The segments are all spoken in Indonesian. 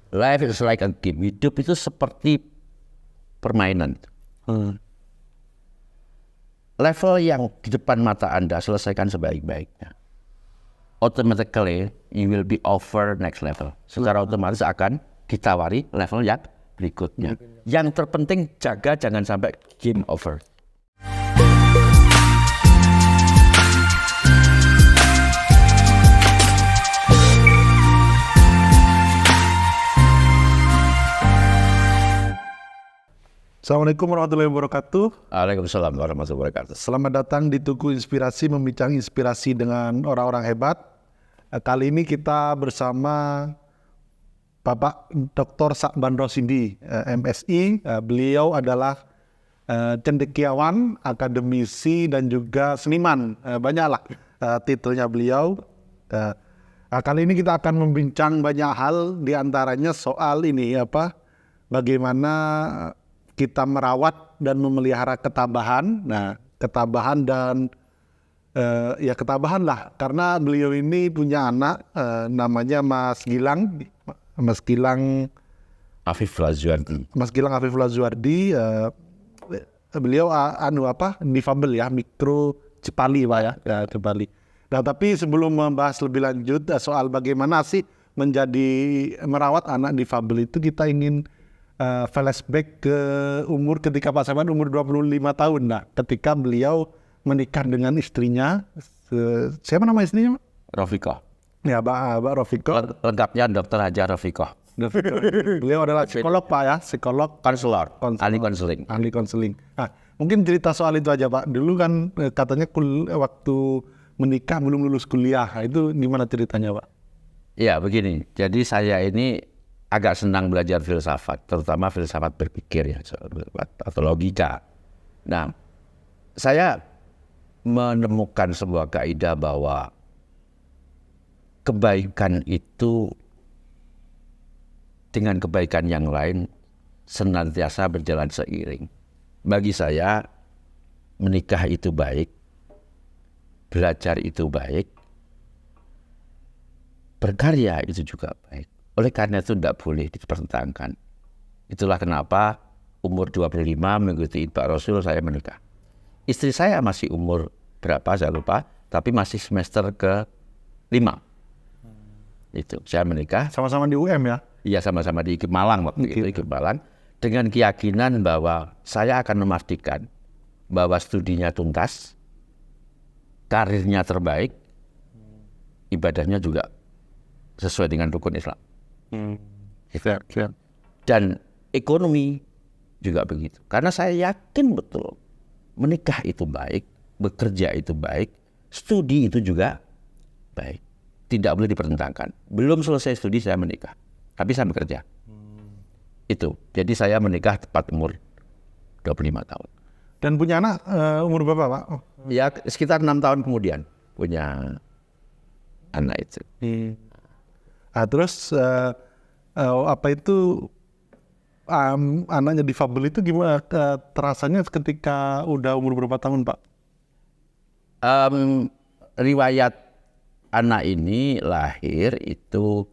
Life is like a game. Hidup itu seperti permainan. Level yang di depan mata Anda selesaikan sebaik-baiknya. Automatically you will be over next level. Secara otomatis akan ditawari level yang berikutnya. Yang terpenting jaga jangan sampai game over. Assalamualaikum warahmatullahi wabarakatuh. Waalaikumsalam warahmatullahi wabarakatuh. Selamat datang di Tugu Inspirasi, membincang inspirasi dengan orang-orang hebat. Kali ini kita bersama Bapak Dr. Sa'ban Rosindi, MSI. Beliau adalah cendekiawan, akademisi, dan juga seniman. Banyaklah titelnya beliau. Kali ini kita akan membincang banyak hal, diantaranya soal ini bagaimana kita merawat dan memelihara ketabahan. Nah, ketabahan dan ketabahan lah, karena beliau ini punya anak namanya Mas Gilang Afif Lazuardi. Mas Gilang Afif Lazuardi. Beliau difabel ya, mikro Cipali Pak ya, Cipali. Nah, tapi sebelum membahas lebih lanjut soal bagaimana sih merawat anak difabel itu, kita ingin flashback ke umur ketika Pak Sa'ban umur 25 tahun. Nah, ketika beliau menikah dengan istrinya, siapa nama istrinya? Rofikoh. Ya, Mbak Rofikoh. Lengkapnya Dr. Haja Rofikoh. Beliau adalah psikolog Pak ya, psikolog, konselor, ahli konseling. Ahli konseling. Nah, mungkin cerita soal itu aja Pak. Dulu kan katanya waktu menikah belum lulus kuliah. Nah, itu gimana ceritanya Pak? Ya begini, jadi saya ini agak senang belajar filsafat, terutama filsafat berpikir ya, atau logika. Nah, saya menemukan sebuah kaidah bahwa kebaikan itu dengan kebaikan yang lain senantiasa berjalan seiring. Bagi saya, menikah itu baik, belajar itu baik, berkarya itu juga baik. Oleh karena itu tidak boleh dipertentangkan. Itulah kenapa umur 25 mengikuti Pak Rasul saya menikah. Istri saya masih umur berapa saya lupa, tapi masih semester ke-5. Itu saya menikah. Sama-sama di UM ya? Iya, sama-sama di Malang waktu itu, di Malang. Dengan keyakinan bahwa saya akan memastikan bahwa studinya tuntas, karirnya terbaik, ibadahnya juga sesuai dengan rukun Islam. Siap. Dan ekonomi juga begitu. Karena saya yakin betul menikah itu baik, bekerja itu baik, studi itu juga baik. Tidak boleh dipertentangkan. Belum selesai studi saya menikah, tapi saya bekerja. Itu. Jadi saya menikah tepat umur 25 tahun. Dan punya anak umur berapa Pak? Ya sekitar 6 tahun kemudian punya anak itu. Nah, terus anaknya difabel itu gimana terasanya ketika udah umur berapa tahun Pak? Riwayat anak ini lahir itu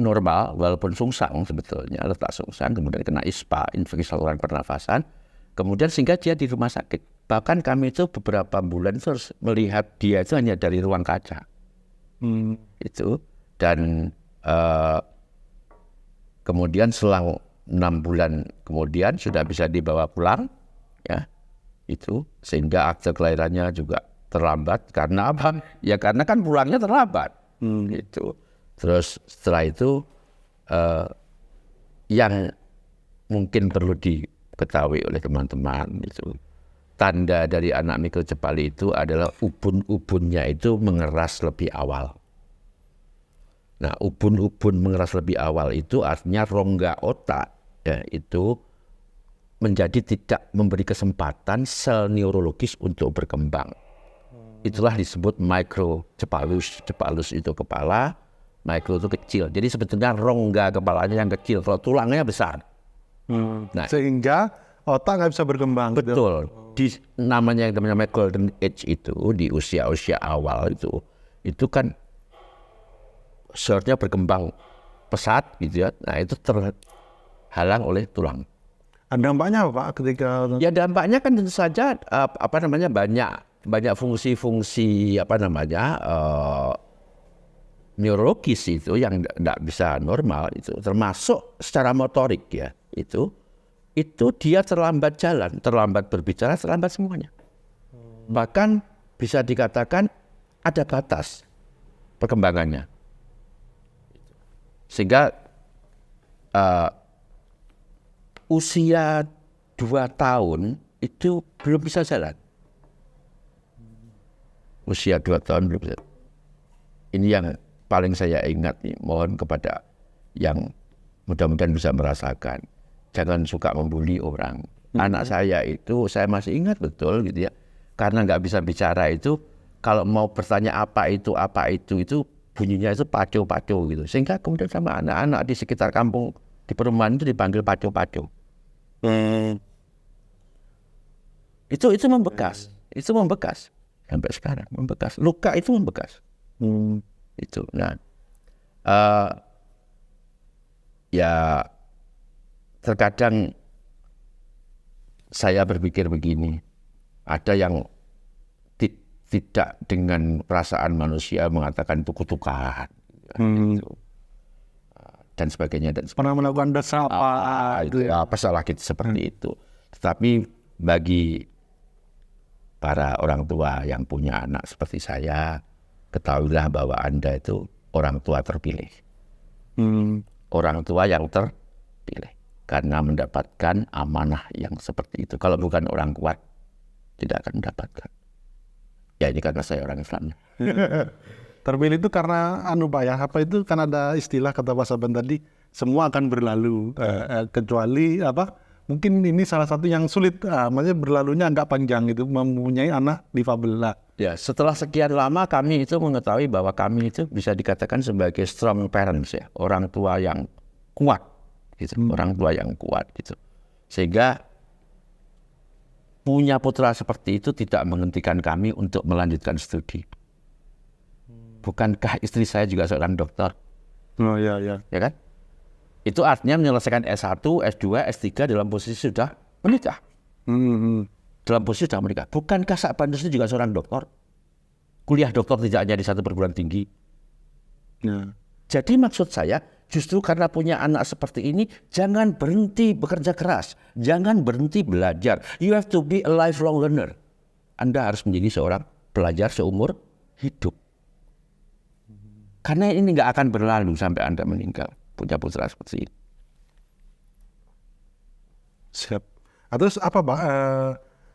normal walaupun sungsang sebetulnya, letak sungsang, kemudian kena ISPA, infeksi saluran pernafasan, kemudian sehingga dia di rumah sakit. Bahkan kami itu beberapa bulan terus melihat dia itu hanya dari ruang kaca. Itu, dan kemudian selang 6 bulan kemudian sudah bisa dibawa pulang ya, itu sehingga akte kelahirannya juga terlambat. Karena apa? Ya karena kan pulangnya terlambat. Itu. Terus setelah itu yang mungkin perlu diketahui oleh teman-teman, itu tanda dari anak mikrocepali itu adalah ubun-ubunnya itu mengeras lebih awal. Nah, ubun-ubun mengeras lebih awal itu artinya rongga otak ya, itu menjadi tidak memberi kesempatan sel neurologis untuk berkembang. Itulah disebut microcephalus. Cephalus itu kepala, micro itu kecil. Jadi sebetulnya rongga kepalanya yang kecil, kalau tulangnya besar. Nah, sehingga otak nggak bisa berkembang. Betul. Namanya yang namanya golden age itu di usia-usia awal itu kan seharusnya berkembang pesat gitu ya. Nah itu terhalang oleh tulang. Dampaknya apa Pak ketika Ya dampaknya kan tentu saja banyak fungsi-fungsi neurologis itu yang tidak bisa normal itu, termasuk secara motorik ya itu dia terlambat jalan, terlambat berbicara, terlambat semuanya. Bahkan bisa dikatakan ada batas perkembangannya, sehingga usia 2 tahun itu belum bisa jalan. Usia 2 tahun belum bisa. Ini yang paling saya ingat nih, mohon kepada yang mudah-mudahan bisa merasakan. Jangan suka membuli orang. Anak saya itu, saya masih ingat betul gitu ya. Karena nggak bisa bicara itu, kalau mau bertanya apa itu bunyinya itu paco-paco gitu. Sehingga kemudian sama anak-anak di sekitar kampung, di perumahan itu dipanggil paco-paco. Itu membekas. Itu membekas. Sampai sekarang membekas. Luka itu membekas. Itu. Nah, ya terkadang saya berpikir begini, ada yang tidak dengan perasaan manusia mengatakan itu kutukan, gitu. Dan sebagainya. pernah melakukan dosa apa Itu ya, apa salah kita seperti itu. Tetapi bagi para orang tua yang punya anak seperti saya, ketahuilah bahwa Anda itu orang tua terpilih. Orang tua yang terpilih. Karena mendapatkan amanah yang seperti itu. Kalau bukan orang kuat, tidak akan mendapatkan. Ya ini karena saya orang Islam. Terpilih itu karena Pak ya, apa itu kan ada istilah kata Pak Saban tadi, semua akan berlalu kecuali mungkin ini salah satu yang sulit, maksudnya berlalunya agak panjang itu, mempunyai anak difabel lah. Ya, setelah sekian lama kami itu mengetahui bahwa kami itu bisa dikatakan sebagai strong parents ya, orang tua yang kuat gitu, orang tua yang kuat gitu. Sehingga punya putra seperti itu tidak menghentikan kami untuk melanjutkan studi. Bukankah istri saya juga seorang dokter? Oh ya. Ya kan? Itu artinya menyelesaikan S1, S2, S3 dalam posisi sudah menikah. Dalam posisi sudah menikah. Bukankah Sak Bandros itu juga seorang dokter? Kuliah dokter tidak hanya di satu perguruan tinggi. Ya. Jadi maksud saya, justru karena punya anak seperti ini, jangan berhenti bekerja keras. Jangan berhenti belajar. You have to be a lifelong learner. Anda harus menjadi seorang pelajar seumur hidup. Karena ini nggak akan berlalu sampai Anda meninggal. Punya putra seperti ini. Siap. Terus apa Pak?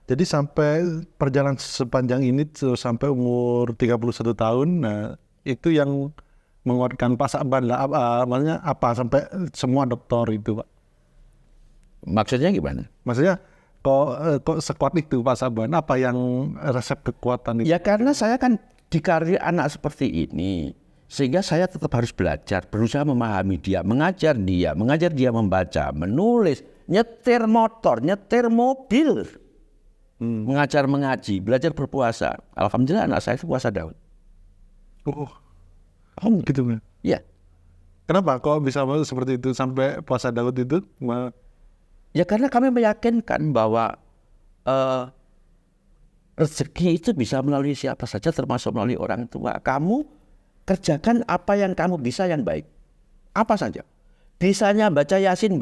Jadi sampai perjalanan sepanjang ini sampai umur 31 tahun, nah itu yang menguatkan Pak Saban lah. Maksudnya apa sampai semua dokter itu Pak? Maksudnya gimana? Maksudnya kok sekuat itu Pak Saban? Apa yang resep kekuatan itu? Ya karena saya kan dikaruniai anak seperti ini. Sehingga saya tetap harus belajar, berusaha memahami dia, mengajar dia membaca, menulis, nyetir motor, nyetir mobil, mengajar mengaji, belajar berpuasa. Alhamdulillah anak saya itu puasa Daud. Oh gitu kan? Ya. Kenapa kok bisa seperti itu sampai puasa Daud itu? Ya karena kami meyakinkan bahwa rezeki itu bisa melalui siapa saja, termasuk melalui orang tua. Kamu kerjakan apa yang kamu bisa yang baik. Apa saja. Bisanya baca Yasin,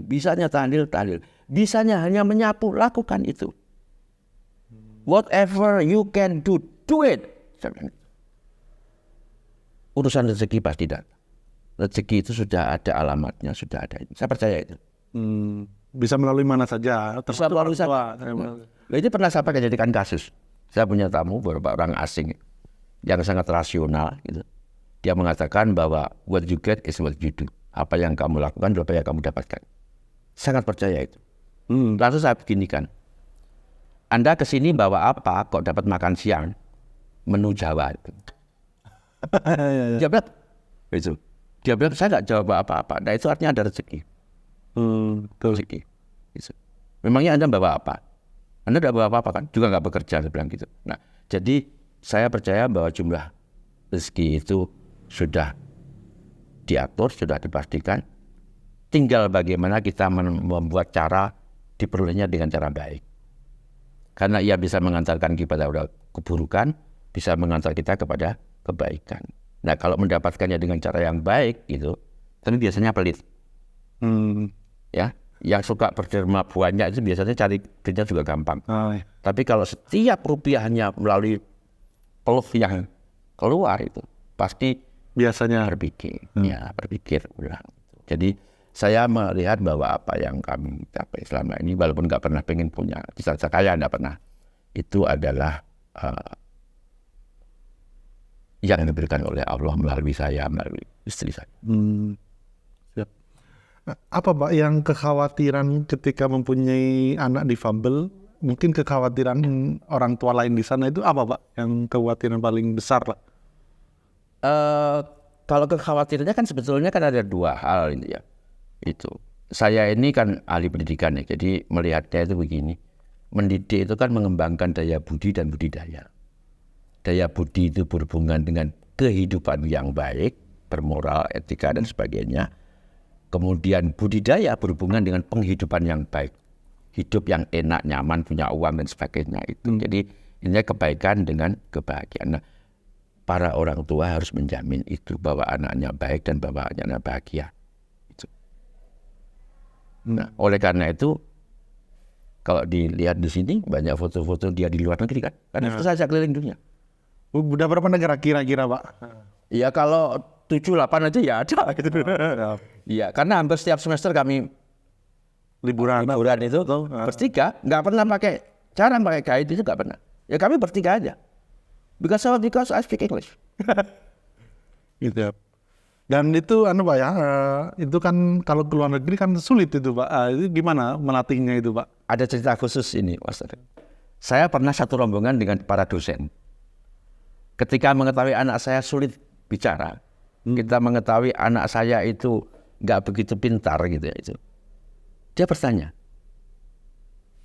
bisanya tahlil. Bisanya hanya menyapu, lakukan itu. Whatever you can do it. Urusan rezeki pasti datang. Rezeki itu sudah ada alamatnya, sudah ada. Saya percaya itu. Bisa melalui mana saja. Bisa melalui siapa. Itu pernah saya jadikan kasus. Saya punya tamu beberapa orang asing yang sangat rasional gitu. Dia mengatakan bahwa what you get is what you do. Apa yang kamu lakukan adalah apa yang kamu dapatkan. Sangat percaya itu. Lalu saya beginikan. Anda kesini bawa apa kok dapat makan siang? Menu Jawa itu. Dia bilang itu. Dia bilang saya nggak jawab apa-apa. Nah itu artinya ada rezeki. Rezeki. Gitu. Memangnya Anda bawa apa? Anda tidak bawa apa-apa kan? Juga nggak bekerja, saya bilang gitu. Nah, jadi saya percaya bahwa jumlah rezeki itu sudah diatur, sudah dipastikan. Tinggal bagaimana kita membuat cara diperolehnya dengan cara baik. Karena ia bisa mengantarkan kita kepada keburukan, bisa mengantar kita kepada kebaikan. Nah, kalau mendapatkannya dengan cara yang baik itu, tapi biasanya pelit. Ya, yang suka berderma banyak itu biasanya cari duitnya juga gampang. Iya. Tapi kalau setiap rupiahnya melalui peluh yang keluar itu pasti Biasanya. berpikir ulang. Jadi saya melihat bahwa apa yang kami capai selama ini, walaupun nggak pernah pengen punya cita-cita kaya, nggak pernah, itu adalah yang diberikan oleh Allah melalui saya, melalui istri saya. Siap. Nah, apa Pak yang kekhawatiran ketika mempunyai anak difabel? Mungkin kekhawatiran orang tua lain di sana itu apa Pak? Yang kekhawatiran paling besar lah? Kalau kekhawatirannya kan sebetulnya kan ada dua hal ini ya. Itu saya ini kan ahli pendidikan ya, jadi melihatnya itu begini. Mendidik itu kan mengembangkan daya budi dan budidaya. Daya budi itu berhubungan dengan kehidupan yang baik, bermoral, etika dan sebagainya. Kemudian budidaya berhubungan dengan penghidupan yang baik, hidup yang enak, nyaman, punya uang dan sebagainya itu. Jadi ini kebaikan dengan kebahagiaan. Nah, para orang tua harus menjamin itu bahwa anaknya baik dan bahwa anaknya bahagia. Itu. Nah, oleh karena itu kalau dilihat di sini banyak foto-foto dia di luar negeri kan, karena itu saja keliling dunia. Udah berapa negara kira-kira Pak? Ya kalau 7-8 aja ya ada gitu. Iya, karena hampir setiap semester kami liburan itu bertiga, nggak pernah jarang pakai guide itu nggak pernah. Ya kami bertiga aja. Because I speak English. Gitu ya. Dan itu Pak ya, itu kan kalau ke luar negeri kan sulit itu Pak. Itu gimana melatihnya itu Pak? Ada cerita khusus ini, Mas. Saya pernah satu rombongan dengan para dosen. Ketika mengetahui anak saya sulit bicara, kita mengetahui anak saya itu nggak begitu pintar gitu ya itu. Dia bertanya,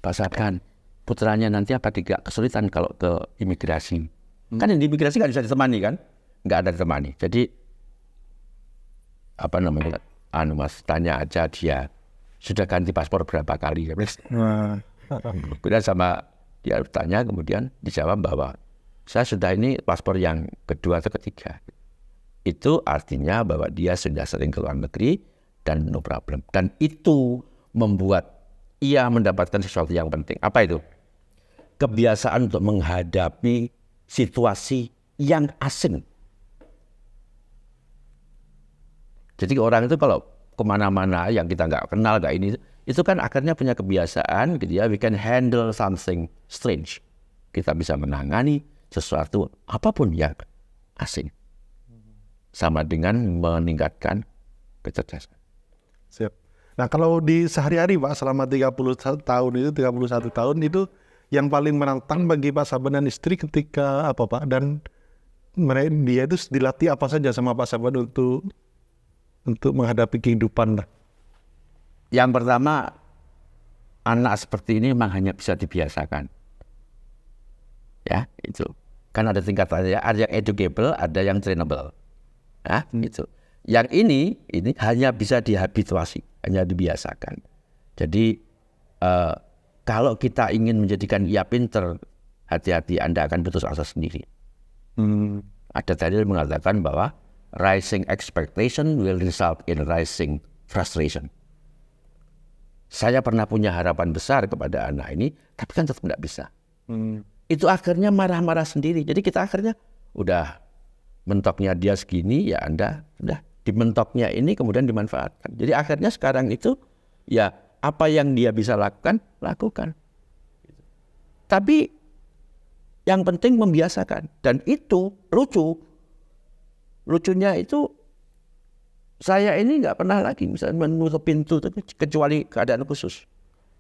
Pak Sabdan, putranya nanti apa tidak kesulitan kalau ke imigrasi? Kan yang di imigrasi nggak bisa ditemani kan? Nggak ada ditemani. Jadi apa namanya? Mas tanya aja dia sudah ganti paspor berapa kali? Kemudian sama dia tanya, kemudian dijawab bahwa saya sudah ini paspor yang kedua atau ketiga. Itu artinya bahwa dia sudah sering ke luar negeri dan no problem. Dan itu membuat ia mendapatkan sesuatu yang penting. Apa itu? Kebiasaan untuk menghadapi situasi yang asing. Jadi orang itu kalau kemana-mana yang kita nggak kenal, nggak ini, itu kan akhirnya punya kebiasaan, gitu ya, we can handle something strange. Kita bisa menangani sesuatu apapun yang asing. Sama dengan meningkatkan kecerdasan. Siap. Nah kalau di sehari-hari Pak selama 31 tahun itu yang paling menantang bagi Pak Sabdan dan istri ketika apa Pak? Dan dia itu dilatih apa saja sama Pak Sabdan untuk menghadapi kehidupan lah? Yang pertama, anak seperti ini memang hanya bisa dibiasakan. Ya, itu. Kan ada tingkatannya, ada yang educable, ada yang trainable. Ya, itu. Yang ini hanya bisa dihabituasi, hanya dibiasakan. Jadi kalau kita ingin menjadikan ia pinter, hati-hati, Anda akan putus asa sendiri. Ada dalil mengatakan bahwa rising expectation will result in rising frustration. Saya pernah punya harapan besar kepada anak ini, tapi kan tetap tidak bisa. Itu akhirnya marah-marah sendiri. Jadi kita akhirnya udah mentoknya dia segini, ya Anda udah dimentoknya ini kemudian dimanfaatkan. Jadi akhirnya sekarang itu ya apa yang dia bisa lakukan, lakukan. Tapi yang penting membiasakan. Dan itu lucunya itu saya ini nggak pernah lagi misalnya menutup pintu kecuali keadaan khusus.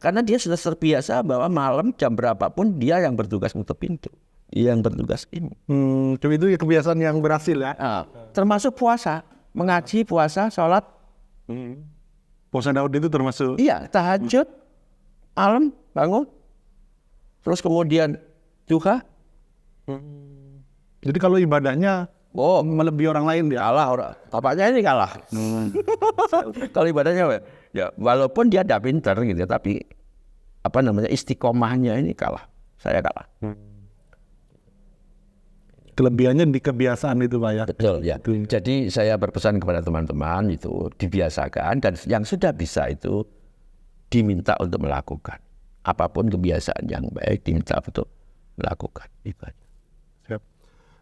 Karena dia sudah terbiasa bahwa malam jam berapapun dia yang bertugas menutup pintu. Dia yang bertugas ini. Itu kebiasaan yang berhasil ya. Termasuk puasa, mengaji, puasa, sholat. Puasa Daud itu termasuk. Iya, tahajud, malam bangun, terus kemudian duha. Jadi kalau ibadahnya Oh, melebihi orang lain dia. kalah orang. Bapaknya ini kalah. Kalau ibadahnya ya walaupun dia tidak pintar gitu ya, tapi apa namanya istiqomahnya ini kalah. Saya kalah. Kelebihannya di kebiasaan itu Pak ya. Betul ya. Jadi saya berpesan kepada teman-teman itu dibiasakan dan yang sudah bisa itu diminta untuk melakukan. Apapun kebiasaan yang baik diminta untuk melakukan ibadah. Siap.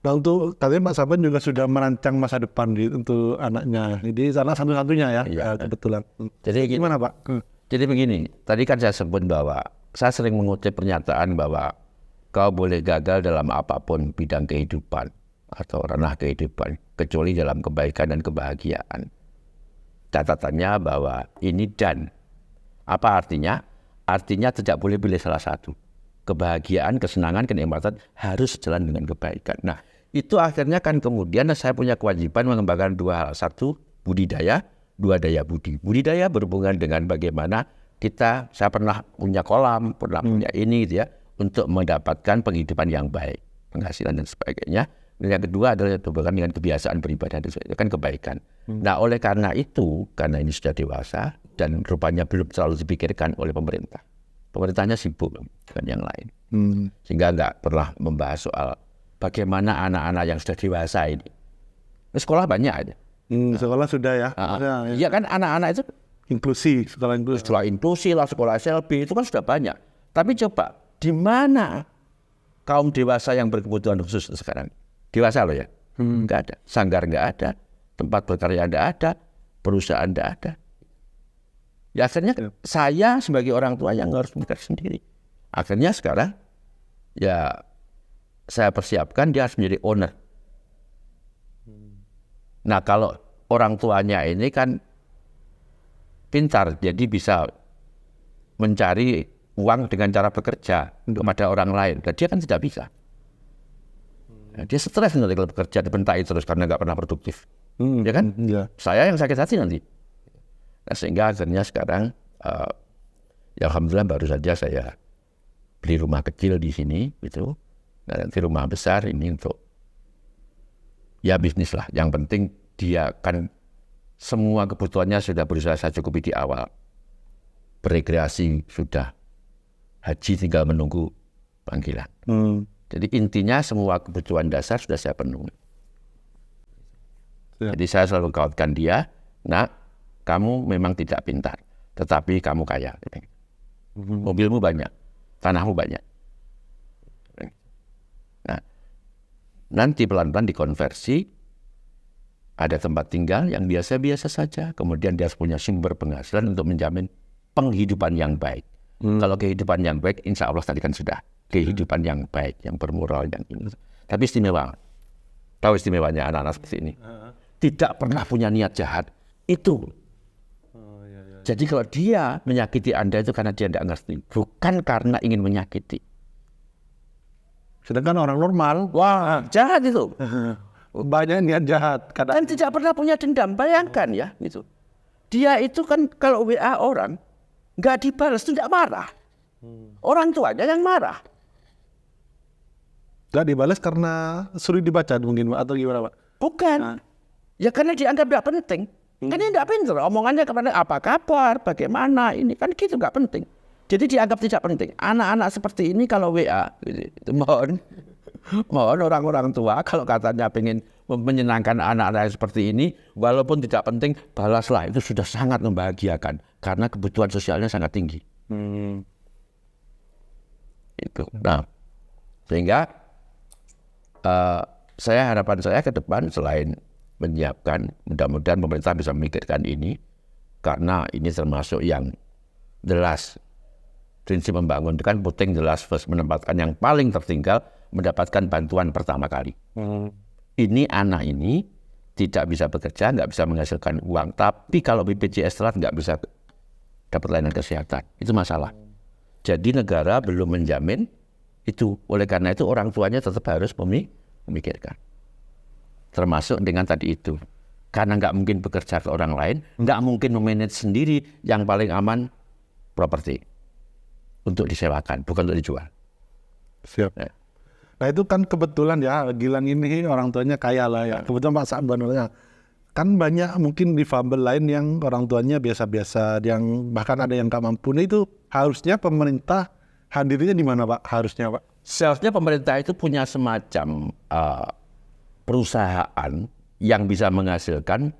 Nah untuk katanya Pak Saban juga sudah merancang masa depan untuk anaknya. Jadi anak satu-satunya ya, Iya. kebetulan. Jadi Gimana Pak? Jadi begini, tadi kan saya sebut bahwa saya sering mengutip pernyataan bahwa kau boleh gagal dalam apapun bidang kehidupan atau ranah kehidupan, kecuali dalam kebaikan dan kebahagiaan. Catatannya bahwa ini dan. Apa artinya? Artinya tidak boleh pilih salah satu. Kebahagiaan, kesenangan, kenikmatan harus sejalan dengan kebaikan. Nah, itu akhirnya kan kemudian saya punya kewajiban mengembangkan dua hal. Satu, budidaya. Dua, daya budi. Budidaya berhubungan dengan bagaimana saya pernah punya kolam, pernah punya ini gitu ya, untuk mendapatkan penghidupan yang baik, penghasilan dan sebagainya. Dan yang kedua adalah berhubungan dengan kebiasaan beribadah, itu kan kebaikan. Nah, oleh karena itu, karena ini sudah dewasa dan rupanya belum terlalu dipikirkan oleh pemerintah. Pemerintahnya sibuk dengan yang lain. Sehingga nggak pernah membahas soal bagaimana anak-anak yang sudah dewasa ini. Sekolah banyak aja. Sekolah sudah ya. Iya kan anak-anak itu Inklusi, sekolah inklusi. sekolah inklusi lah, sekolah SLB itu kan sudah banyak. Tapi coba di mana kaum dewasa yang berkebutuhan khusus sekarang? Dewasa loh ya, nggak ada. Sanggar nggak ada, tempat berkarya nggak ada, perusahaan nggak ada. Ya akhirnya saya sebagai orang tua yang harus mikir sendiri. Akhirnya sekarang ya saya persiapkan dia harus menjadi owner. Nah kalau orang tuanya ini kan pintar, jadi bisa mencari uang dengan cara bekerja kepada orang lain. Dan dia kan tidak bisa. Nah, dia stres nanti kalau bekerja, dibentai terus karena nggak pernah produktif. Ya kan? Ya. Saya yang sakit hati nanti. Nah, sehingga akhirnya sekarang, ya alhamdulillah baru saja saya beli rumah kecil di sini, gitu. Dan nanti rumah besar ini untuk ya bisnis lah. Yang penting dia kan semua kebutuhannya sudah berusaha saya cukupi di awal. Berekreasi sudah, haji tinggal menunggu panggilan. Jadi intinya semua kebutuhan dasar sudah saya penuhi. Ya. Jadi saya selalu kautkan dia, nak, kamu memang tidak pintar, tetapi kamu kaya. Mobilmu banyak, tanahmu banyak. Nah, nanti pelan-pelan dikonversi, ada tempat tinggal yang biasa-biasa saja, kemudian dia harus punya sumber penghasilan untuk menjamin penghidupan yang baik. Kalau kehidupan yang baik, insya Allah tadi kan sudah kehidupan yang baik, yang bermoral, yang ini. Tapi istimewa. Tahu istimewanya anak-anak seperti ini? Tidak pernah punya niat jahat. Itu. Jadi kalau dia menyakiti Anda itu karena dia tidak ngerti, bukan karena ingin menyakiti. Sedangkan orang normal, Wah, jahat itu. banyak niat jahat. Dan tidak pernah punya dendam. Bayangkan ya, gitu. Dia itu kan kalau WA orang nggak dibalas itu tidak marah. Orang tuanya yang marah. Gak dibalas karena sulit dibaca mungkin Pak, atau gimana Pak? Bukan. Ya karena dianggap tidak penting. Kan ini tidak penting. Omongannya kepada apa kabar, bagaimana ini kan gitu nggak penting. Jadi dianggap tidak penting. Anak-anak seperti ini kalau WA, gitu, itu mohon orang-orang tua kalau katanya pengen menyenangkan anak-anak seperti ini, walaupun tidak penting, balaslah. Itu sudah sangat membahagiakan karena kebutuhan sosialnya sangat tinggi. Itu. Nah, sehingga harapan saya ke depan selain menyiapkan, mudah-mudahan pemerintah bisa memikirkan ini, karena ini termasuk yang jelas. Prinsip membangun itu kan putting the last first, menempatkan yang paling tertinggal, mendapatkan bantuan pertama kali. Ini anak ini tidak bisa bekerja, nggak bisa menghasilkan uang, tapi kalau BPJS telat nggak bisa dapat layanan kesehatan. Itu masalah. Jadi negara belum menjamin itu. Oleh karena itu orang tuanya tetap harus memikirkan. Termasuk dengan tadi itu. Karena nggak mungkin bekerja ke orang lain, nggak mungkin memanage sendiri, yang paling aman properti. Untuk disewakan, bukan untuk dijual. Siap. Nah itu kan kebetulan ya, Gilang ini orang tuanya kaya lah ya. Kebetulan Pak Sa'ban kan banyak mungkin difabel lain yang orang tuanya biasa-biasa, yang bahkan ada yang gak mampu. Nah, itu harusnya pemerintah hadirnya di mana Pak? Harusnya Pak? Seharusnya pemerintah itu punya semacam perusahaan yang bisa menghasilkan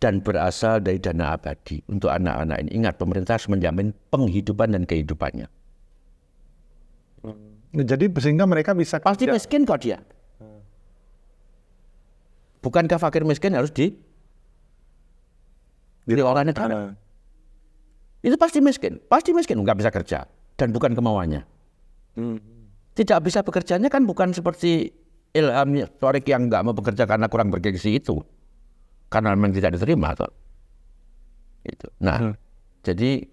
dan berasal dari dana abadi untuk anak-anak ini. Ingat, pemerintah harus menjamin penghidupan dan kehidupannya. Jadi sehingga mereka bisa Pasti miskin kok dia. Bukankah fakir miskin harus di oleh negara? Itu pasti miskin, nggak bisa kerja dan bukan kemauannya. Tidak bisa bekerjanya kan bukan seperti Ilham Torik yang nggak mau bekerja karena kurang bergengsi itu. Karena memang tidak diterima toh. Itu. Nah, jadi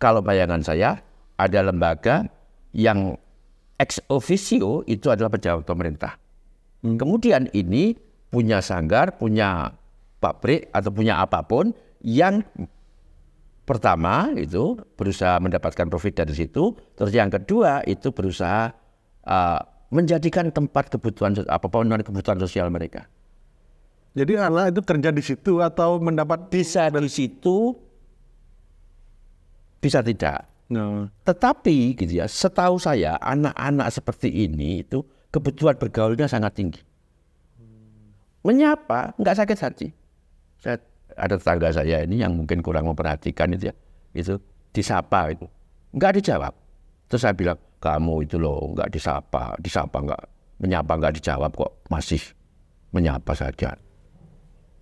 kalau bayangan saya ada lembaga yang ex officio itu adalah pejabat pemerintah. Kemudian ini punya sanggar, punya pabrik atau punya apapun yang pertama itu berusaha mendapatkan profit dari situ. Terus yang kedua itu berusaha menjadikan tempat kebutuhan sosial mereka. Jadi anak itu kerja di situ atau mendapat Bisa di situ, bisa tidak. Tetapi gitu ya, setahu saya anak-anak seperti ini itu kebutuhan bergaulnya sangat tinggi. Menyapa nggak sakit hati. Ada tetangga saya ini yang mungkin kurang memperhatikan itu ya, itu disapa itu nggak dijawab. Terus saya bilang, kamu itu loh nggak disapa nggak, menyapa nggak dijawab kok masih menyapa saja.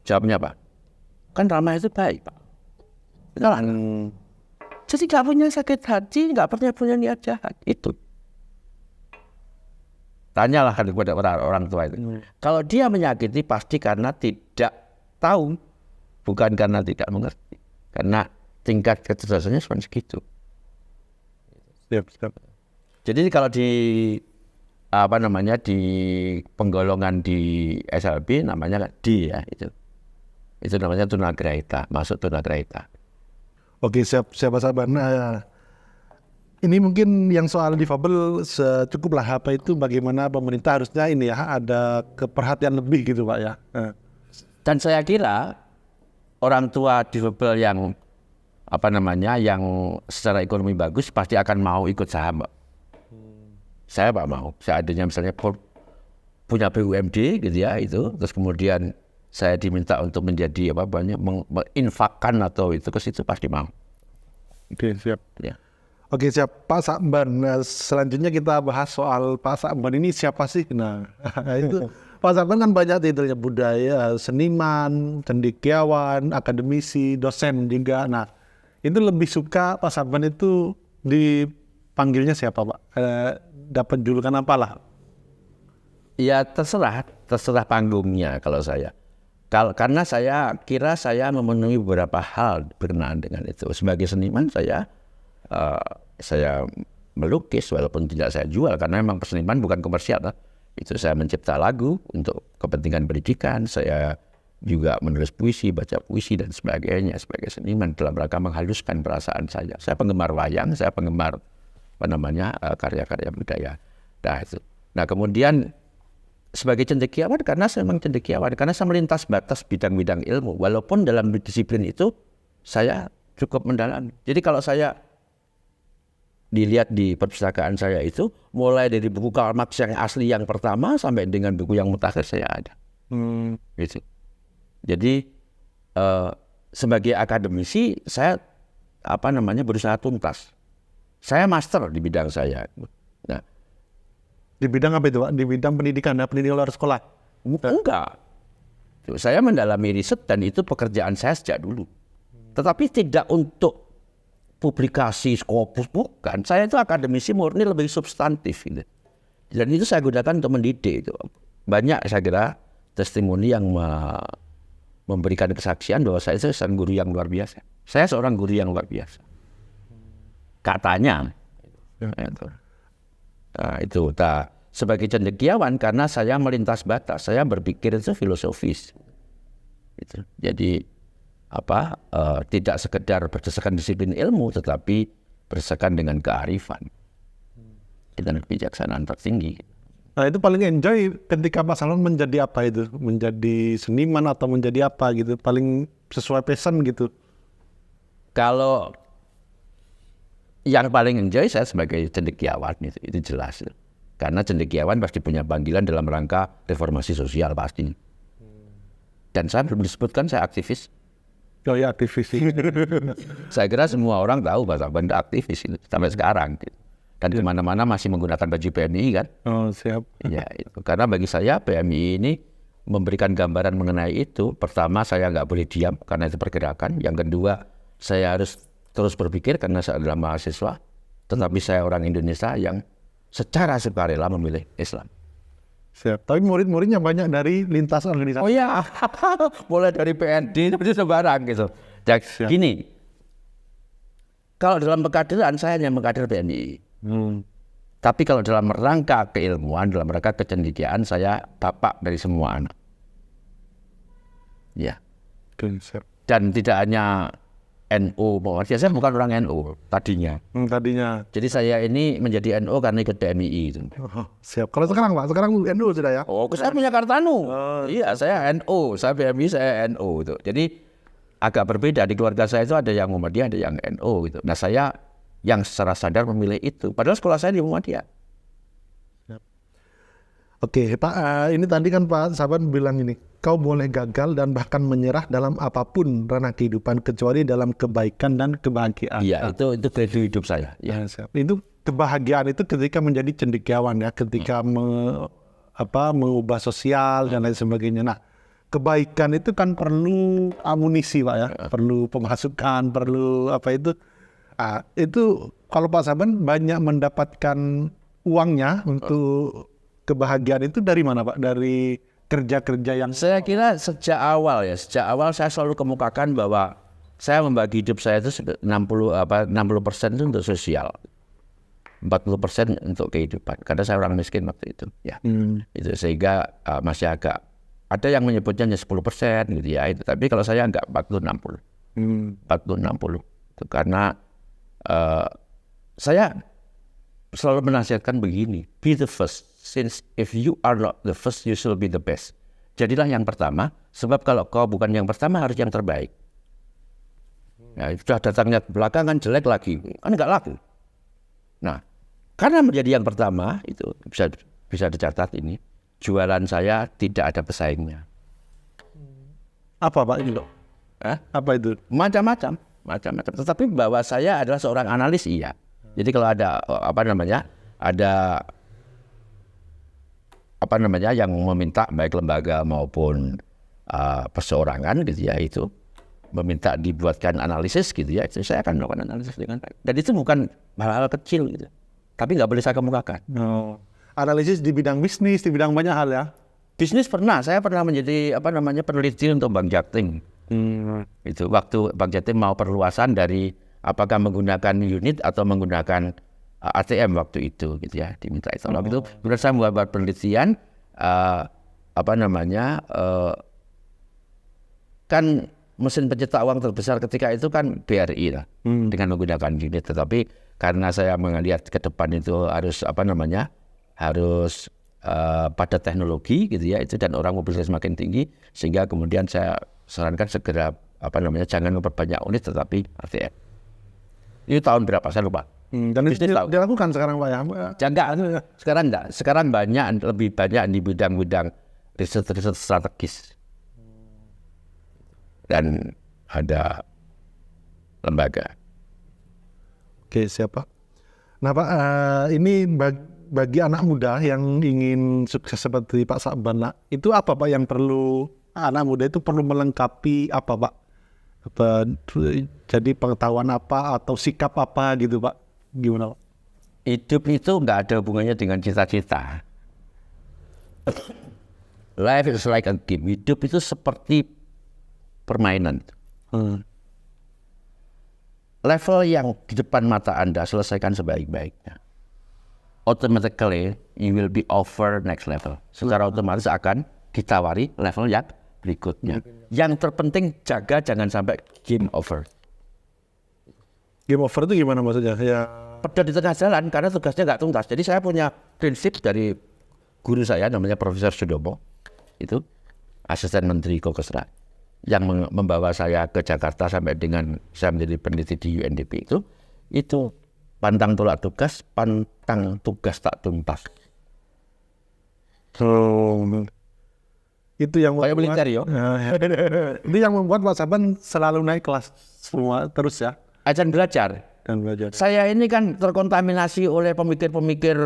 Jawabnya apa? Kan ramah itu baik Pak. Jadi nggak punya sakit hati, nggak pernah punya niat jahat. Itu. Tanyalah kan kepada orang tua itu. Kalau dia menyakiti pasti karena tidak tahu, bukan karena tidak mengerti. Karena tingkat kecerdasannya cuma segitu. Siap. Jadi kalau di di penggolongan di SLB namanya D ya itu. Itu namanya tunagrahita, masuk tunagrahita. Oke, siap Pak Sa'ban. Ini mungkin yang soal difabel secukuplah, apa itu bagaimana pemerintah harusnya ini ya ada keperhatian lebih gitu Pak ya. Dan saya kira orang tua difabel yang yang secara ekonomi bagus pasti akan mau ikut saham Pak. Saya Pak mau, seadanya misalnya punya BUMD gitu ya itu, terus kemudian saya diminta untuk menjadi menginfakkan atau itu ke situ pasti mau. Oke, siap. Ya. Oke, siap Pak Sa'ban. Selanjutnya kita bahas soal Pak Sa'ban ini siapa sih? Nah, itu Pak Sa'ban kan banyak titelnya, budaya, seniman, cendekiawan, akademisi, dosen juga. Nah, itu lebih suka Pak Sa'ban itu dipanggilnya siapa Pak? Dapat julukan apalah? Ya terserah panggungnya kalau saya. Karena saya kira saya memenuhi beberapa hal berkenaan dengan itu. Sebagai seniman saya melukis walaupun tidak saya jual karena memang seniman bukan komersial. Itu saya mencipta lagu untuk kepentingan pendidikan. Saya juga menulis puisi, baca puisi dan sebagainya sebagai seniman dalam rangka menghaluskan perasaan saya. Saya penggemar wayang, saya penggemar karya-karya budaya. Nah kemudian sebagai cendekiawan karena saya memang cendekiawan, karena saya melintas batas bidang-bidang ilmu, walaupun dalam disiplin itu saya cukup mendalam. Jadi kalau saya dilihat di perpustakaan saya itu, mulai dari buku Karl Marx yang asli yang pertama sampai dengan buku yang mutakhir saya ada. Gitu. Jadi sebagai akademisi saya berusaha tuntas. Saya master di bidang saya. Nah, di bidang apa itu Pak? Di bidang pendidikan, pendidikan luar sekolah? Enggak. Saya mendalami riset dan itu pekerjaan saya sejak dulu. Tetapi tidak untuk publikasi Scopus, bukan. Saya itu akademisi murni, lebih substantif. Gitu. Dan itu saya gunakan untuk mendidik. Itu. Banyak saya kira testimoni yang memberikan kesaksian bahwa saya seorang guru yang luar biasa. Saya seorang guru yang luar biasa. Katanya. Sebagai cendekiawan karena saya melintas batas, saya berpikir itu filosofis. Gitu. Jadi tidak sekedar berdasarkan disiplin ilmu, tetapi berdasarkan dengan kearifan. dan kebijaksanaan tertinggi. Nah itu paling enjoy ketika Pak Salman menjadi apa itu? Menjadi seniman atau menjadi apa gitu? Paling sesuai passion gitu? Kalau yang paling enjoy saya sebagai cendekiawan itu jelas. Karena cendekiawan pasti punya panggilan dalam rangka reformasi sosial pasti. Dan saya belum disebutkan saya aktivis. Oh ya aktivis. Saya kira semua orang tahu Pak Saban itu aktivis itu, sampai sekarang. Gitu. Dan kemana-mana masih menggunakan baju PMI kan. Oh siap. Ya, itu. Karena bagi saya PMI ini memberikan gambaran mengenai itu. Pertama, saya nggak boleh diam karena itu pergerakan. Yang kedua, saya harus terus berpikir karena saya adalah mahasiswa. Tetapi saya orang Indonesia yang secara sukarela memilih Islam. Siap. Tapi murid-muridnya banyak dari lintas organisasi. Oh ya, mulai dari PND sampai sembarang gitu. Dan gini, kalau dalam pengkaderan saya hanya mengkader PNI. Tapi kalau dalam rangka keilmuan, dalam rangka kecendekiaan, saya bapak dari semua anak. Ya. Siap. Dan tidak hanya NU, saya bukan orang NU tadinya. Tadinya. Jadi saya ini menjadi NU karena ikut PMII itu. Oh, siap. Kalau sekarang Pak, sekarang NU sudah ya? Oh, saya punya Kartanu. Iya, saya NU, saya PMI, saya NU itu. Jadi agak berbeda di keluarga saya itu ada yang Muhammadiyah, ada yang NU gitu. Nah, saya yang secara sadar memilih itu. Padahal sekolah saya di Muhammadiyah. Oke, Pak, ini tadi kan Pak Saban bilang ini, kau boleh gagal dan bahkan menyerah dalam apapun ranah kehidupan kecuali dalam kebaikan dan kebahagiaan. Iya, itu kredo hidup saya. Ya. Siap. Itu kebahagiaan itu ketika menjadi cendekiawan ya, ketika mengubah sosial dan lain sebagainya. Nah, kebaikan itu kan perlu amunisi Pak ya, perlu pemasukan, perlu apa itu. Itu kalau Pak Saban banyak mendapatkan uangnya untuk kebahagiaan itu dari mana Pak? Dari kerja-kerja yang saya kira sejak awal saya selalu kemukakan bahwa saya membagi hidup saya itu 60% itu untuk sosial. 40% untuk kehidupan. Karena saya orang miskin waktu itu, ya. Itu sehingga masih agak ada yang menyebutnya hanya 10% gitu ya itu. Tapi kalau saya enggak 40-60. 40-60. Itu karena saya selalu menasihatkan begini, be the first. Since if you are not the first, you should be the best. Jadilah yang pertama, sebab kalau kau bukan yang pertama harus yang terbaik. Nah, sudah datangnya belakangan jelek lagi, kan nggak laku. Nah, karena menjadi yang pertama itu bisa dicatat ini, jualan saya tidak ada pesaingnya. apa Pak ini loh? Apa itu? Macam-macam. Tetapi bahwa saya adalah seorang analis iya. Jadi kalau ada yang meminta baik lembaga maupun perseorangan gitu ya itu meminta dibuatkan analisis gitu ya itu saya akan melakukan analisis dengan baik. Dan itu bukan hal-hal kecil gitu. Tapi nggak boleh saya kemukakan. Analisis di bidang bisnis, di bidang banyak hal ya. Bisnis saya pernah menjadi peneliti untuk Bank Jatim. Itu waktu Bank Jatim mau perluasan dari apakah menggunakan unit atau menggunakan ATM waktu itu gitu ya diminta itu. Itu kemudian saya membuat penelitian kan mesin pencetak uang terbesar ketika itu kan BRI lah dengan menggunakan unit. Tetapi karena saya melihat ke depan itu harus pada teknologi gitu ya itu dan orang mobilitas semakin tinggi sehingga kemudian saya sarankan segera jangan memperbanyak unit tetapi ATM. Itu tahun berapa saya lupa. Dan itu dilakukan sekarang Pak ya? Sekarang enggak. Sekarang lebih banyak di bidang-bidang riset strategis. Dan ada lembaga. Oke, siapa? Nah Pak, ini bagi anak muda yang ingin sukses seperti Pak Saban, itu apa Pak yang perlu anak muda itu perlu melengkapi apa Pak? Jadi pengetahuan apa atau sikap apa gitu Pak? Gimana Pak? Hidup itu nggak ada hubungannya dengan cita-cita. Life is like a game. Hidup itu seperti permainan. Level yang di depan mata Anda selesaikan sebaik-baiknya. Automatically you will be offer next level. Secara otomatis akan ditawari level yang berikutnya. Yang terpenting jaga jangan sampai game over. Game over itu gimana maksudnya? Ya pedot di tengah jalan karena tugasnya nggak tuntas. Jadi saya punya prinsip dari guru saya namanya Profesor Sudomo, itu asisten Menteri Kokesra, yang membawa saya ke Jakarta sampai dengan saya menjadi peneliti di UNDP itu pantang tolak tugas, pantang tugas tak tuntas. Itu yang Kayak militer ya. itu yang membuat Pak Saban selalu naik kelas semua terus ya Ajan belajar. dan belajar. Saya ini kan terkontaminasi oleh pemikir-pemikir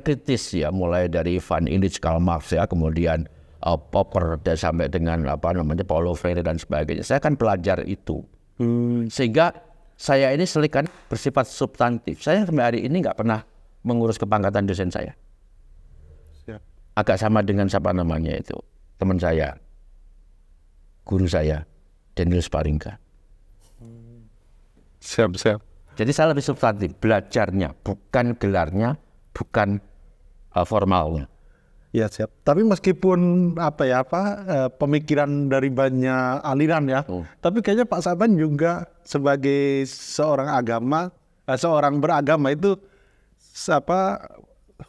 kritis ya, mulai dari Van Illich, Karl Marx ya, kemudian Popper dan sampai dengan Paulo Freire dan sebagainya. Saya kan pelajar itu. Sehingga saya ini selikan bersifat substantif. Saya sampai hari ini nggak pernah mengurus kepangkatan dosen saya. Agak sama dengan teman saya, guru saya, Daniel Sparingka. Siap. Jadi saya lebih substantif, belajarnya, bukan gelarnya, bukan formalnya. Ya siap. Tapi meskipun pemikiran dari banyak aliran ya, tapi kayaknya Pak Saban juga sebagai seorang beragama itu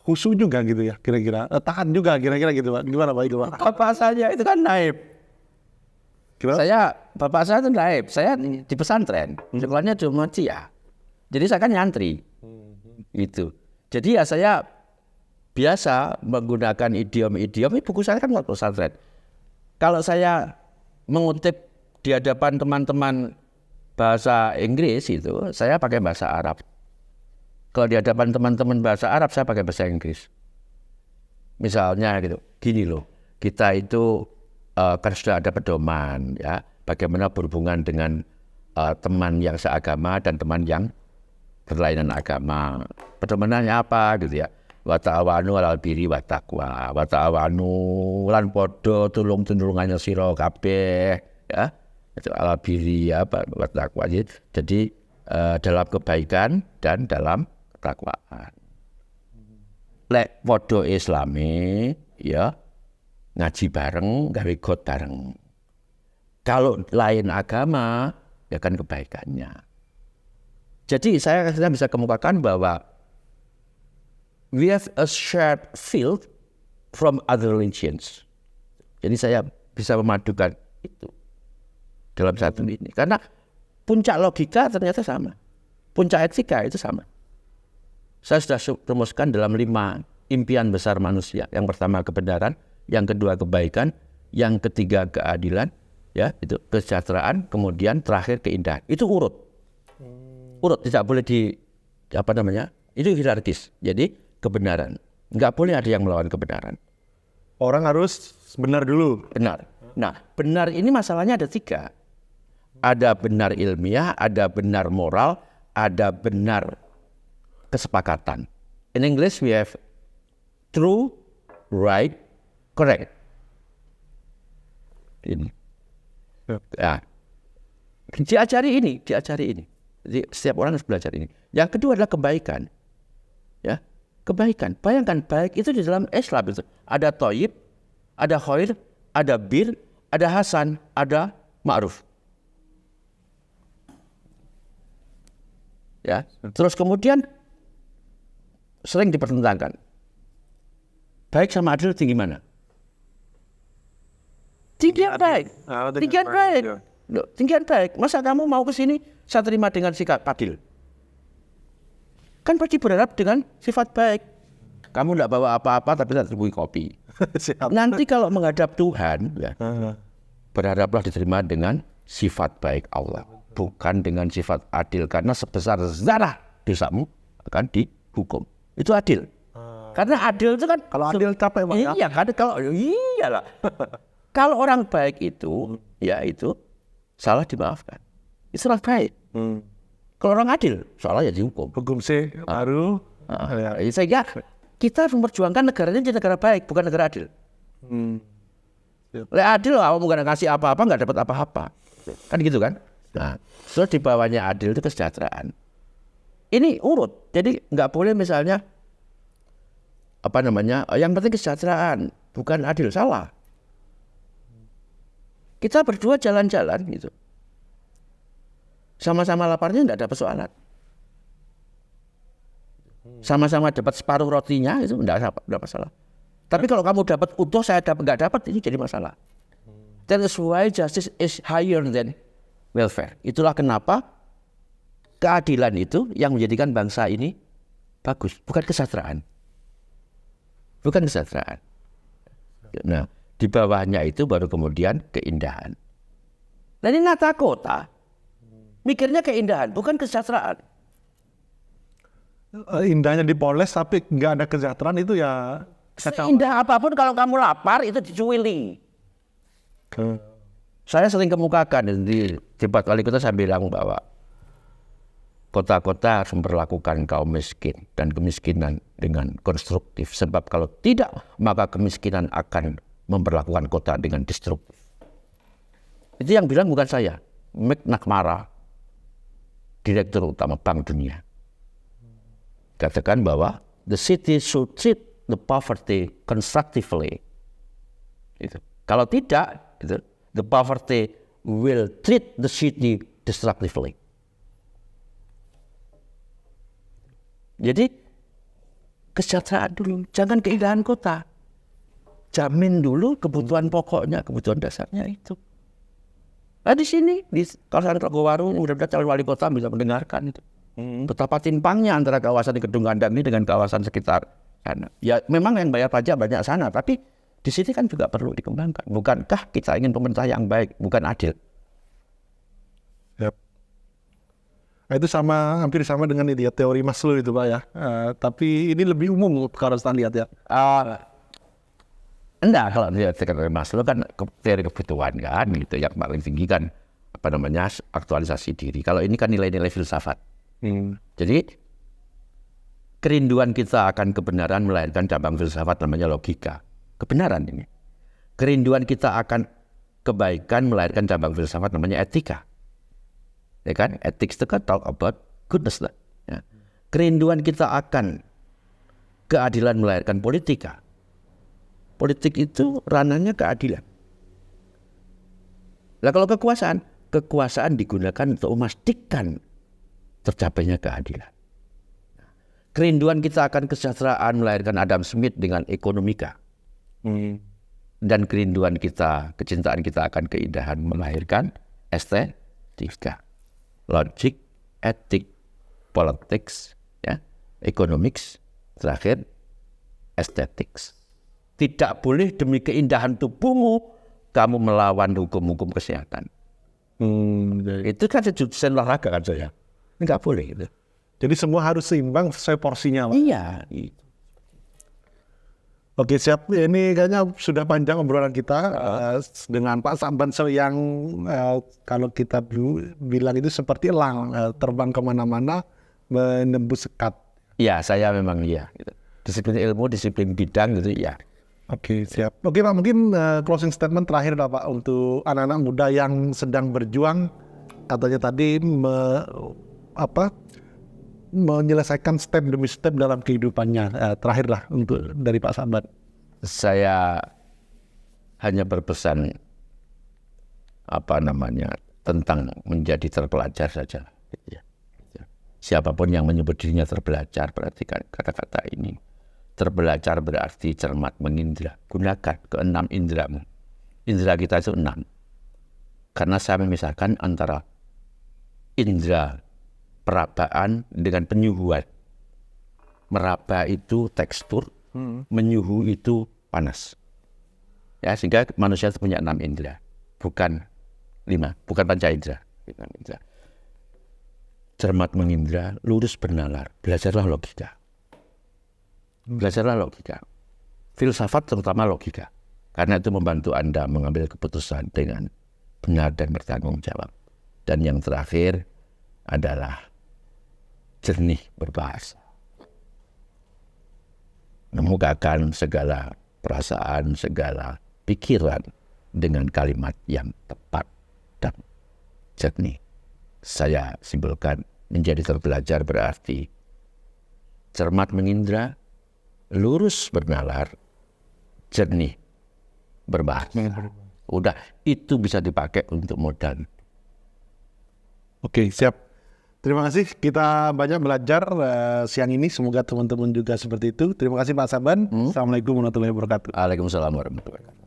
khusyuk juga gitu ya, kira-kira tahan juga kira-kira gitu Pak. Gimana Pak itu Pak? Bapak saya itu kan naib. Bapak saya itu naib. Saya di pesantren, sekolahnya di Muhammadiyah. Jadi saya kan nyantri, gitu. Jadi ya saya biasa menggunakan idiom-idiom. Buku saya kan buat pesantren. Kalau saya mengutip di hadapan teman-teman bahasa Inggris itu, saya pakai bahasa Arab. Kalau di hadapan teman-teman bahasa Arab, saya pakai bahasa Inggris. Misalnya gitu, gini loh, kita itu kan sudah ada pedoman ya, bagaimana berhubungan dengan teman yang seagama dan teman yang berlainan agama. Pedomannya apa gitu ya? Wa ta'awanu 'alal birri wat taqwa, wa ta'awanu lan padha tulung-tulungannya sira kabeh ya. Itu 'alal birri wat taqwa. Jadi dalam kebaikan dan dalam ketakwaan. Lek padha Islame ya ngaji bareng, gawe got bareng. Kalau lain agama ya kan kebaikannya. Jadi saya bisa kemukakan bahwa we have a shared field from other religions. Jadi saya bisa memadukan itu dalam satu ini. Karena puncak logika ternyata sama. Puncak etika itu sama. Saya sudah rumuskan dalam 5 impian besar manusia. Yang pertama kebenaran, yang kedua kebaikan, yang ketiga keadilan, ya itu kesejahteraan, kemudian terakhir keindahan. Itu urut, tidak boleh itu hierarkis. Jadi kebenaran, nggak boleh ada yang melawan kebenaran. Orang harus benar dulu. Benar. Nah, benar ini masalahnya ada 3. Ada benar ilmiah, ada benar moral, ada benar kesepakatan. In English we have true, right, correct. Ini. Ya. Diajari ini. Jadi setiap orang harus belajar ini. Yang kedua adalah kebaikan. Ya, kebaikan. Bayangkan baik itu di dalam Islam itu. Ada thayyib, ada khair, ada bir, ada hasan, ada ma'ruf. Ya, terus kemudian sering dipertentangkan. Baik sama adil tinggi mana? Tinggian baik. Tinggian baik. Loh, tinggian baik. Masa kamu mau ke sini saya terima dengan sikap adil? Kan pasti berharap dengan sifat baik. Kamu tidak bawa apa-apa tapi tidak terbui kopi. Nanti kalau menghadap Tuhan, ya, berharaplah diterima dengan sifat baik Allah, bukan dengan sifat adil. Karena sebesar zarah dosamu akan dihukum. Itu adil. Karena adil itu kan Kalau adil capek Pak. Iya, karena iyalah. Kalau orang baik itu, ya itu salah dimaafkan. Itu salah baik. Kalau orang adil, salah ya dihukum. Hukum C baru. Sehingga kita harus memperjuangkan negaranya jadi negara baik, bukan negara adil. Lek adil, kamu nggak ngasih apa-apa, nggak dapat apa-apa. Kan gitu kan? Nah, terus di bawahnya adil itu kesejahteraan. Ini urut. Jadi nggak boleh misalnya yang penting kesejahteraan, bukan adil, salah. Kita berdua jalan-jalan gitu. Sama-sama laparnya nggak ada persoalan. Sama-sama dapat separuh rotinya itu enggak masalah. Tapi kalau kamu dapat utuh, saya enggak dapat, itu jadi masalah. That is why justice is higher than welfare. Itulah kenapa keadilan itu yang menjadikan bangsa ini bagus, bukan kesejahteraan. Bukan kesejahteraan. Nah, di bawahnya itu baru kemudian keindahan. Nah, ini nata kota. Mikirnya keindahan, bukan kesejahteraan. Indahnya dipoles tapi nggak ada kesejahteraan itu ya Seindah apapun kalau kamu lapar itu dicuili. Saya sering kemukakan di debat wali kota, saya bilang bahwa kota-kota harus memperlakukan kaum miskin dan kemiskinan dengan konstruktif. Sebab kalau tidak, maka kemiskinan akan memperlakukan kota dengan destruktif. Itu yang bilang bukan saya, McNamara, Direktur Utama Bank Dunia. Katakan bahwa the city should treat the poverty constructively. Itu. Kalau tidak, itu, the poverty will treat the city destructively. Jadi kesejahteraan dulu, jangan keindahan kota. Jamin dulu kebutuhan pokoknya, kebutuhan dasarnya itu. Nah di sini, di kawasan Rogowaru, mudah-mudahan calon wali kota bisa mendengarkan itu. Betapa timpangnya antara kawasan di Kedung Gandang ini dengan kawasan sekitar sana. Ya memang yang bayar pajak banyak sana, tapi di sini kan juga perlu dikembangkan. Bukankah kita ingin pemerintah yang baik, bukan adil? Yep. Nah, itu hampir sama dengan ini ya, teori Maslow itu Pak ya. Tapi ini lebih umum kalau kita lihat ya. Enggak, kalau teori Maslow kan teori kebutuhan kan, gitu. Yang paling tinggi kan aktualisasi diri. Kalau ini kan nilai-nilai filsafat. Jadi kerinduan kita akan kebenaran melahirkan cabang filsafat namanya logika. Kebenaran ini. Kerinduan kita akan kebaikan melahirkan cabang filsafat namanya etika. Ya kan? Ethics itu kan talk about goodness lah. Ya. Kerinduan kita akan keadilan melahirkan politika. Politik itu ranahnya keadilan. Nah kalau kekuasaan digunakan untuk memastikan tercapainya keadilan. Kerinduan kita akan kesejahteraan melahirkan Adam Smith dengan ekonomika. Dan kerinduan kita, kecintaan kita akan keindahan melahirkan estetika. Logic, etik, politics, ya, economics, terakhir estetics. Tidak boleh demi keindahan tubuhmu kamu melawan hukum-hukum kesehatan. Itu kan sejujuran olahraga kan saya. Enggak boleh gitu. Jadi semua harus seimbang sesuai porsinya Pak. Iya. Oke siap, ini kayaknya sudah panjang obrolan kita dengan Pak Sambanso yang kalau kita bilang itu seperti elang terbang kemana-mana menembus sekat. Iya, saya memang iya. Gitu. Disiplin ilmu, disiplin bidang gitu ya. Oke siap. Oke Pak, mungkin closing statement terakhir lah Pak untuk anak-anak muda yang sedang berjuang, katanya tadi menyelesaikan step demi step dalam kehidupannya. Terakhirlah untuk dari Pak Samban. Saya hanya berpesan tentang menjadi terpelajar saja. Siapapun yang menyebut dirinya terpelajar, perhatikan kata-kata ini. Terpelajar berarti cermat mengindra. Gunakan keenam indramu. Indra kita itu 6. Karena saya memisahkan antara indra perabaan dengan penyuhuan. Meraba itu tekstur, menyuhu itu panas. Ya, sehingga manusia itu punya 6 indra, bukan 5, bukan panca indra. Cermat mengindra, lurus bernalar, belajarlah logika. Belajarlah logika. Filsafat terutama logika. Karena itu membantu Anda mengambil keputusan dengan benar dan bertanggung jawab. Dan yang terakhir adalah jernih berbahasa. Mengemukakan segala perasaan, segala pikiran dengan kalimat yang tepat dan jernih. Saya simpulkan menjadi terpelajar berarti cermat mengindra, lurus bernalar, jernih berbahasa. Udah, itu bisa dipakai untuk modal. Oke, siap. Terima kasih, kita banyak belajar siang ini. Semoga teman-teman juga seperti itu. Terima kasih Pak Saban. Assalamualaikum warahmatullahi wabarakatuh. Waalaikumsalam warahmatullahi wabarakatuh.